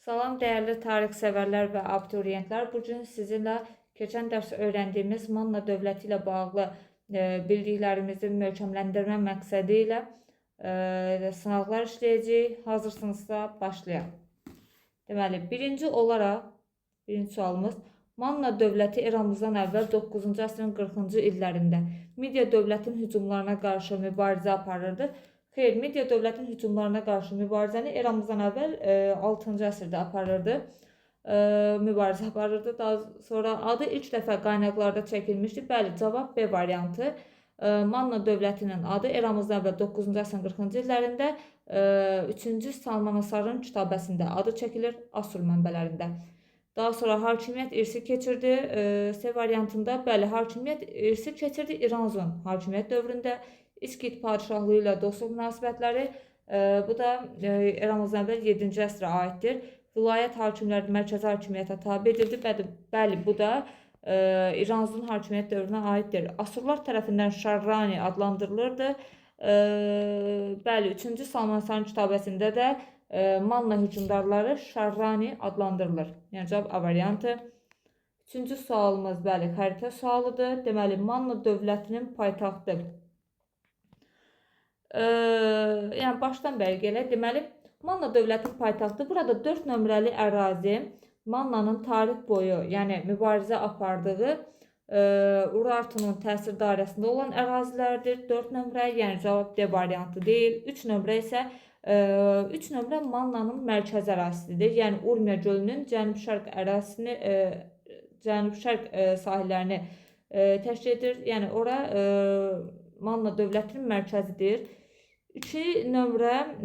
Salam değerli tarix severler ve abituriyentler. Bugün sizinle geçen ders öğrendiğimiz Manna dövləti ilə bağlı bildiklərimizi möhkəmləndirmə məqsədi ilə sınavlar işləyəcəyik. Hazırsınızsa başlayaq. Deməli, birinci sualımız Manna dövləti eramızdan əvvəl 9-cu əsrin 40-cı illərində Midiya dövlətin hücumlarına qarşı mübarizə aparırdı. Xeyr, Midiya dövlətin hücumlarına qarşı mübarizəni eramızdan əvvəl 6-cı əsrdə aparırdı. Mübarizə aparırdı. Daha sonra adı ilk dəfə qaynaqlarda çəkilmişdi. Bəli, cavab B variantı. Manna dövlətinin adı eramızdan əvvəl 9-cu əsrin 40-cı illərində 3-cü Salman Asarın kitabəsində adı çəkilir, Asur mənbələrində. Daha sonra hakimiyyət irsi keçirdi. C variantında bəli, hakimiyyət irsi keçirdi İranzun hakimiyyət dövründə. İskit padişahlığı ilə dostluq münasibətləri, bu da eramızdan əvvəl 7-ci əsrə aiddir. Vilayət hakimləri mərkəzi hakimiyyətə tabe edildi. Bəli, bu da İranzun hakimiyyət dövrünə aiddir. Asurlar tərəfindən Şarrani adlandırılırdı. Bəli, 3-cü Salman Asarın kitabəsində də Manna hükümdarları Şarrani adlandırılır. Yəni cavab A variantı. 3-cü sualımız bəli, xəritə sualıdır. Deməli, Manna dövlətinin paytaxtı. Yəni başdan bəri gələk. Deməli, Manna dövlətinin paytaxtı burada 4 nömrəli ərazi Mannanın tarix boyu, yəni mübarizə apardığı Urartunun təsir dairəsində olan ərazilərdir. 4 nömrə, yəni cavab D variantı deyil. 3 nömrə isə 3 nömrə Mannanın mərkəzi ərazisidir. Yəni Urmiya gölünün cənub-şərq ərazisini, cənub-şərq sahillərini təşkil edir. Yəni ora Manna dövlətinin mərkəzidir. 2 nömrə,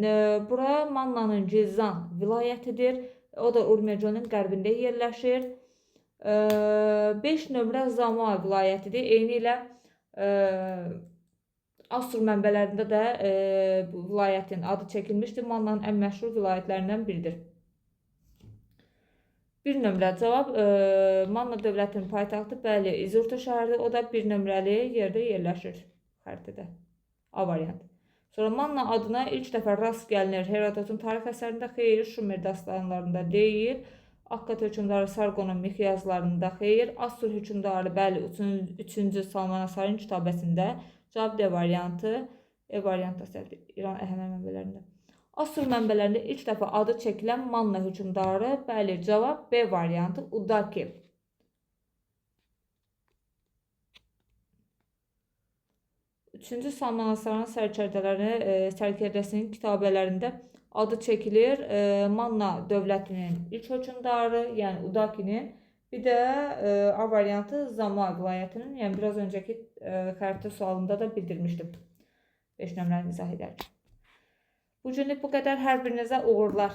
bura Mannanın Gilzan vilayətidir. O da Urmiya gölünün qərbində yerləşir. 5 nömrə Zamua vilayətidir. Eyni ilə Asur mənbələrində də bu vilayətin adı çəkilmişdir. Mannanın ən məşhur vilayətlərindən biridir. 1 nömrə cavab Manna dövlətinin paytaxtı bəli İzurta şəhəridir. O da 1 nömrəli yerdə yerləşir xəritədə. A variantı. Sonra Manna adına ilk dəfə rast gəlinir Herodotun tarix əsərində xeyir, Şumer dastanlarında deyil, Akkad hökümdarı Sargonun mix yazılarında xeyir, Assur hökümdarı bəli 3-cü Salman Asarın kitabəsində. Cavab D variantı. E variantı əsərdir İran Əhəməni mənbələrində. Assur mənbələrində ilk dəfə adı çəkilən Manna hökümdarı bəli cavab B variantı Udaki. 3-cü Salman Asarın sərkərdəsinin kitabələrində adı çəkilir Manna dövlətinin ilk hökümdarı, yəni Udakinin. Bir də A variantı Zamua vilayətinin, yəni biraz öncəki xəritə sualında da bildirmişdim. 5 nömrəni izah edərək. Bugünlük bu qədər. Hər birinizə uğurlar.